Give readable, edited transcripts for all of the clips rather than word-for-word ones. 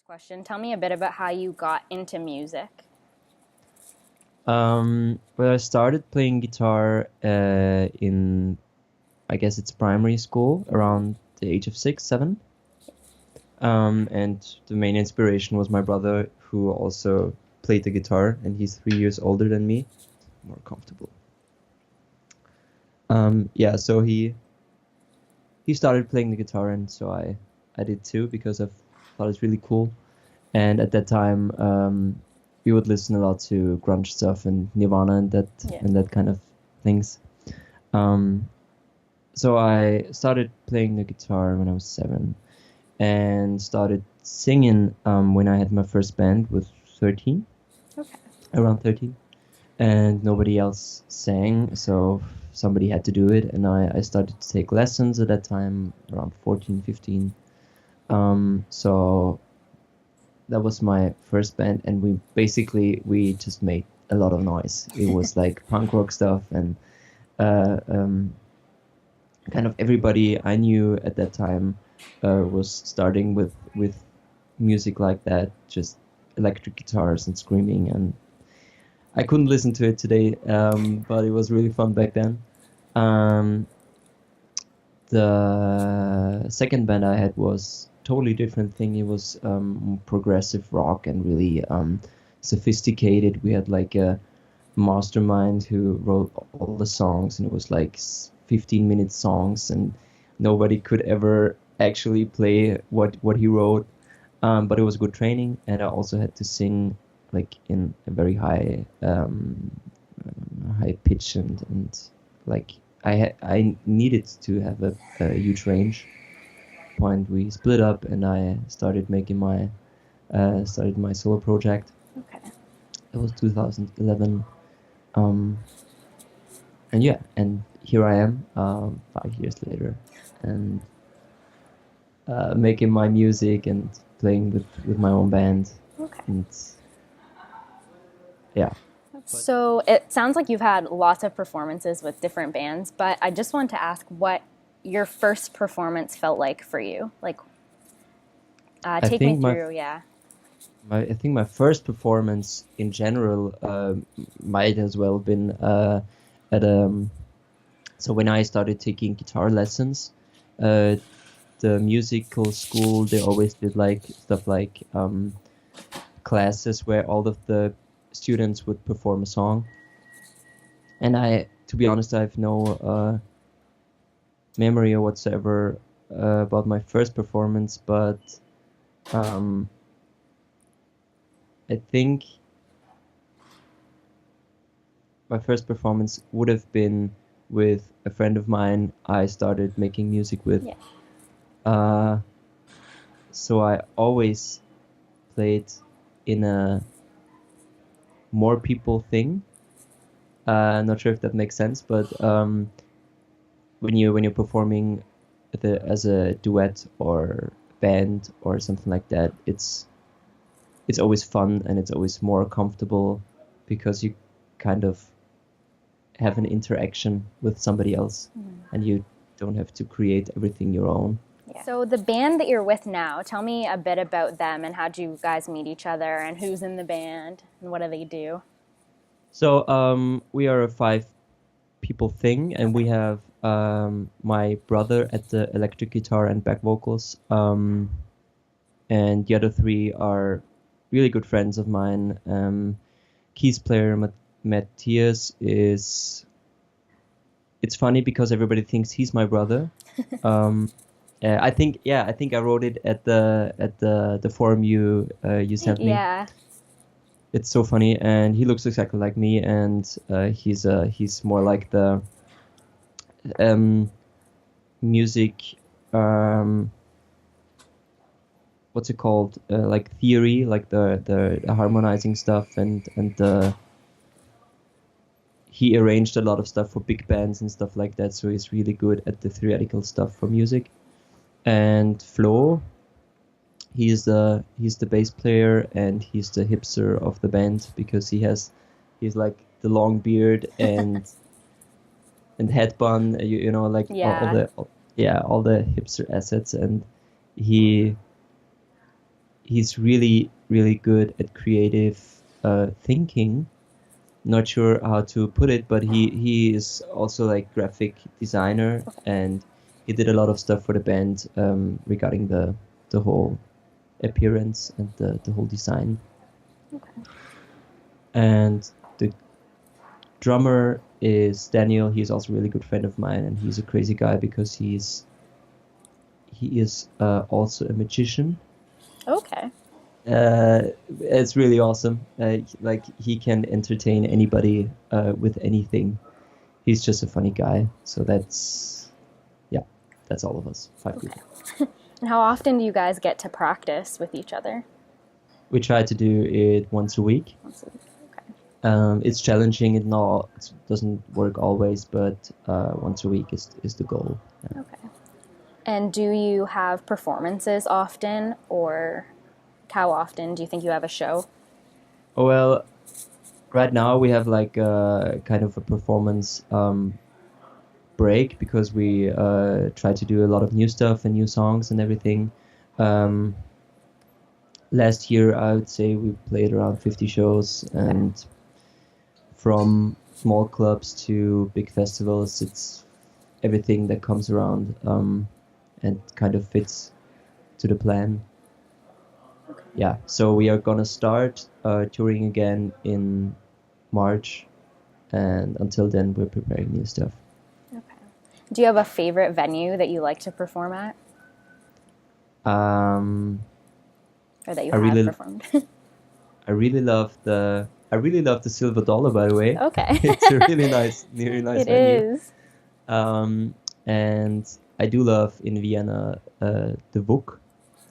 Question. Tell me a bit about how you got into music. Well, I started playing guitar in, I guess it's primary school, around the age of 6, 7. And the main inspiration was my brother, who also played the guitar, and he's 3 years older than me. More comfortable. Yeah, so he started playing the guitar, and so I did too because I thought it's really cool. And at that time, we would listen a lot to grunge stuff and Nirvana and Yeah. that kind of things. Um, so I started playing the guitar when I was 7, and started singing when I had my first band with 13, Okay. around 13, and nobody else sang, so somebody had to do it, and I started to take lessons at that time, around 14, 15. So that was my first band, and we just made a lot of noise. It was like punk rock stuff, and uh, um, kind of everybody I knew at that time was starting with music like that, just electric guitars and screaming. And I couldn't listen to it today, but it was really fun back then. Um, the second band I had was totally different thing. It was progressive rock and really sophisticated. We had like a mastermind who wrote all the songs, and it was like 15-minute songs, and nobody could ever actually play what he wrote. But it was good training, and I also had to sing like in a very high pitch, and like I needed to have a huge range. Point we split up, and I started making started my solo project. Okay. It was 2011. Um, and yeah, and here I am, 5 years later, and making my music and playing with my own band, Okay. and yeah. So it sounds like you've had lots of performances with different bands, but I just wanted to ask what your first performance felt like for you. Like, I take me think through. Yeah. I think my first performance in general might as well been at so when I started taking guitar lessons, uh, the musical school, they always did like stuff like classes where all of the students would perform a song. And to be honest, I have no memory or whatsoever about my first performance, but um, I think my first performance would have been with a friend of mine I started making music with. Yeah. Uh, so I always played in a more people thing. Not sure if that makes sense, but when you're performing as a duet or band or something like that, it's always fun, and it's always more comfortable because you kind of have an interaction with somebody else, and you don't have to create everything your own. Yeah. So the band that you're with now, tell me a bit about them and how do you guys meet each other and who's in the band and what do they do? So we are a 5 people thing, and we have my brother at the electric guitar and back vocals, and the other 3 are really good friends of mine. Keys player Matthias is. It's funny because everybody thinks he's my brother. I think I wrote it at the forum you sent me. Yeah. It's so funny, and he looks exactly like me, and he's more like the music, what's it called, like theory, like the harmonizing stuff, and he arranged a lot of stuff for big bands and stuff like that, so he's really good at the theoretical stuff for music. And Flo, he's the bass player, and he's the hipster of the band because he's like the long beard and head bun, you know, like Yeah. all the hipster assets, and he he's really, really good at creative thinking. Not sure how to put it, but he is also like graphic designer, and he did a lot of stuff for the band regarding the whole appearance and the whole design. Okay. And the drummer is Daniel. He's also a really good friend of mine, and he's a crazy guy because he is also a magician. Okay. It's really awesome. Like he can entertain anybody with anything. He's just a funny guy. So that's all of us, 5 people. And how often do you guys get to practice with each other? We try to do it once a week. Once a week. Okay. It's challenging. It doesn't work always, but once a week is the goal. Yeah. Okay. And do you have performances often, or how often do you think you have a show? Well, right now we have like kind of a performance break because we try to do a lot of new stuff and new songs and everything. Last year, I would say we played around 50 shows, and from small clubs to big festivals, it's everything that comes around and kind of fits to the plan. Okay. Yeah, so we are gonna start touring again in March, and until then, we're preparing new stuff. Okay. Do you have a favorite venue that you like to perform at, or that you I have really- performed? I really love the Silver Dollar, by the way. Okay. It's a really nice It venue. is. And I do love in Vienna the Book.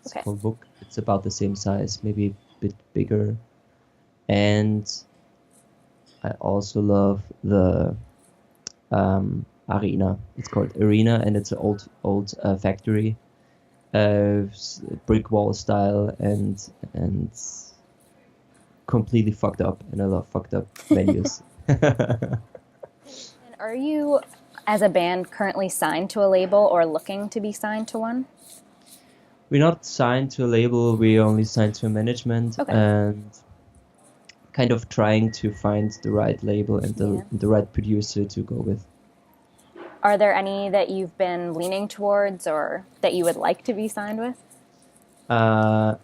It's Okay. called Book. It's about the same size, maybe a bit bigger. And I also love the Arena. It's called Arena, and it's an old factory, brick wall style, and completely fucked up. And I love fucked up venues. And are you, as a band, currently signed to a label or looking to be signed to one? We're not signed to a label. We're only signed to a management, Okay. and kind of trying to find the right label and the right producer to go with. Are there any that you've been leaning towards or that you would like to be signed with? We're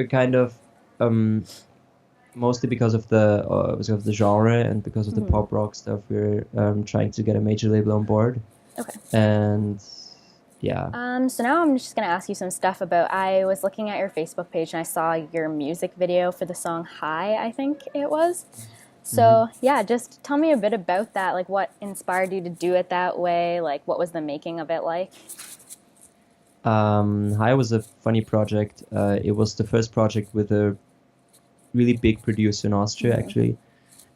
kind of mostly because of the genre and because of the pop rock stuff. We're trying to get a major label on board. Okay. And yeah. So now I'm just going to ask you some stuff about, I was looking at your Facebook page and I saw your music video for the song Hi, I think it was. So yeah, just tell me a bit about that. Like what inspired you to do it that way? Like what was the making of it like? Hi was a funny project. It was the first project with a really big producer in Austria, actually.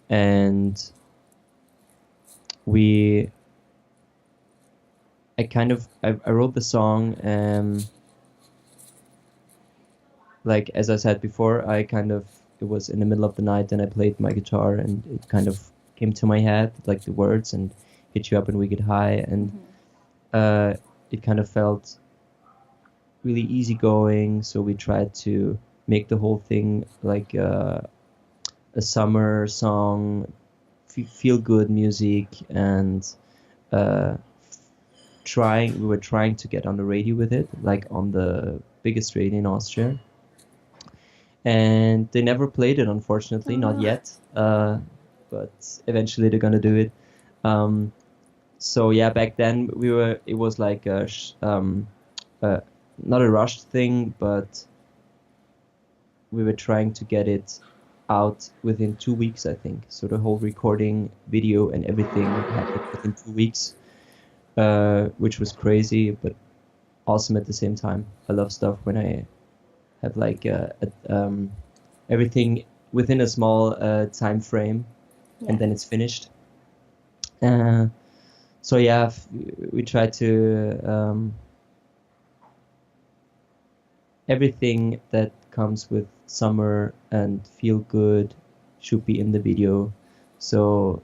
And I wrote the song, like as I said before, it was in the middle of the night and I played my guitar and it kind of came to my head, like the words, and hit you up and we get high, and it kind of felt really easygoing, so we tried to make the whole thing like a summer song, feel good music, and we were trying to get on the radio with it, like on the biggest radio in Austria. And they never played it, unfortunately, not yet. But eventually they're gonna do it. So yeah, back then it was like not a rushed thing, but we were trying to get it out within 2 weeks, I think. So the whole recording, video, and everything happened within 2 weeks, which was crazy, but awesome at the same time. I love stuff when I have like everything within a small time frame, and then it's finished. So yeah, we try to everything that comes with summer and feel good should be in the video. So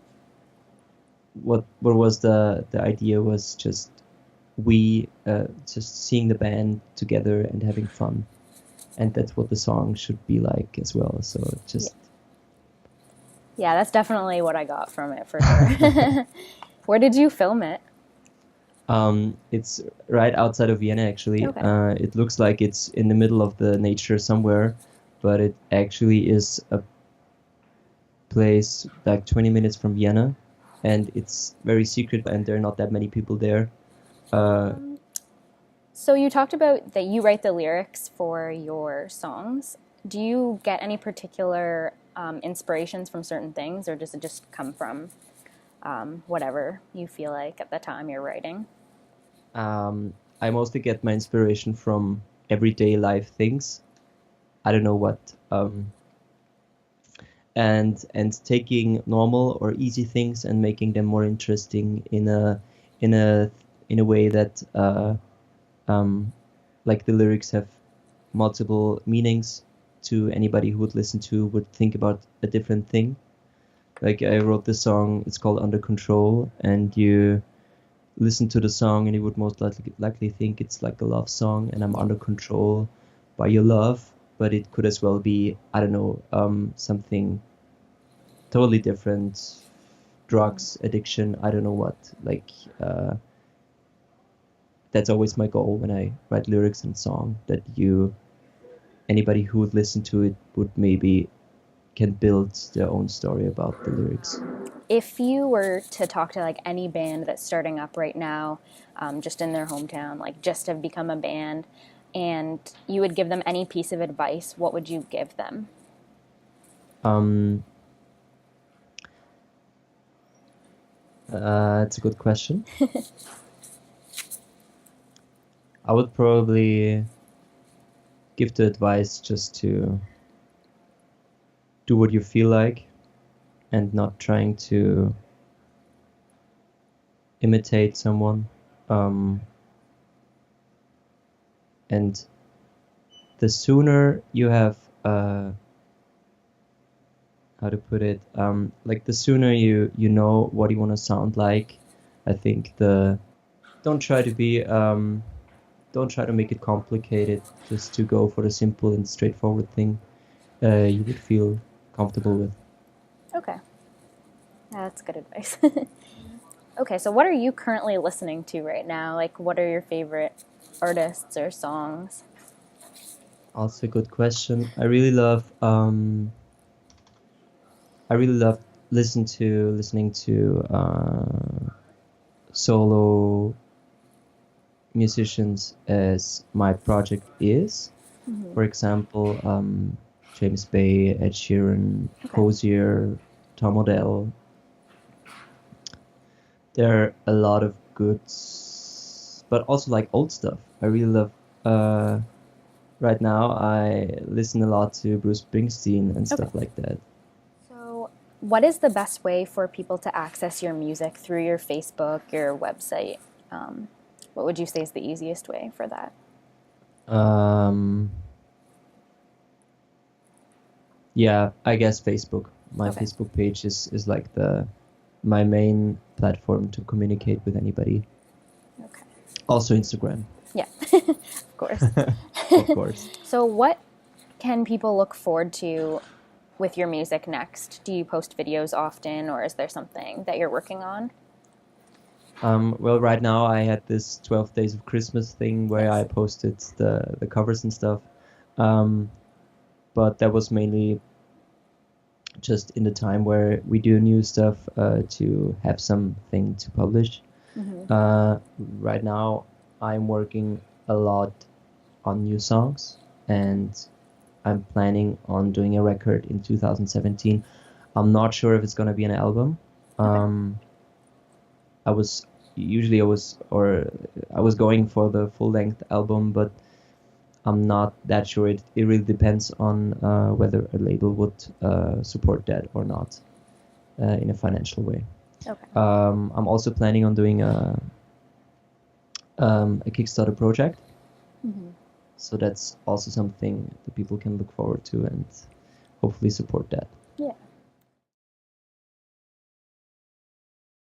what was the idea was just just seeing the band together and having fun. and that's what the song should be like as well. So just Yeah, that's definitely what I got from it for sure. Where did you film it? it's right outside of Vienna actually. Okay. It looks like it's in the middle of the nature somewhere, but it actually is a place like 20 minutes from Vienna, and it's very secret, and there are not that many people there. So you talked about that you write the lyrics for your songs. Do you get any particular inspirations from certain things, or does it just come from whatever you feel like at the time you're writing? I mostly get my inspiration from everyday life things. I don't know what, and taking normal or easy things and making them more interesting in a in a way that like the lyrics have multiple meanings to anybody who would listen to would think about a different thing. Like I wrote this song, it's called Under Control, and you listen to the song and you would most likely think it's like a love song and I'm under control by your love, but it could as well be, I don't know, something totally different, drugs, addiction, I don't know what. Like that's always my goal when I write lyrics and song, that anybody who would listen to it would maybe can build their own story about the lyrics. If you were to talk to like any band that's starting up right now, just in their hometown, like just have become a band, and you would give them any piece of advice, what would you give them? It's a good question. I would probably give the advice just to do what you feel like and not trying to imitate someone. And the sooner you have, how to put it, like the sooner you know what you want to sound like, I think don't try to be, don't try to make it complicated, just to go for the simple and straightforward thing you would feel comfortable with. Okay. That's good advice. Okay, so what are you currently listening to right now? Like, what are your favorite artists or songs? Also a good question. I really love listening to solo musicians as my project is. For example, James Bay, Ed Sheeran, Hozier, Tom Odell. There are a lot of good, but also like old stuff. I really love. Right now, I listen a lot to Bruce Springsteen and stuff like that. So, what is the best way for people to access your music through your Facebook, your website? What would you say is the easiest way for that? Yeah, I guess Facebook. My Facebook page is like my main platform to communicate with anybody. Okay. Also Instagram. Yeah, of course. Of course. So, what can people look forward to with your music next? Do you post videos often, or is there something that you're working on? Well, right now I had this 12 Days of Christmas thing where I posted the covers and stuff. But that was mainly just in the time where we do new stuff to have something to publish. Right now I'm working a lot on new songs, and I'm planning on doing a record in 2017. I'm not sure if it's gonna be an album. I was going for the full length album, but I'm not that sure. It really depends on whether a label would support that or not in a financial way. Okay. I'm also planning on doing a Kickstarter project. So that's also something that people can look forward to and hopefully support that.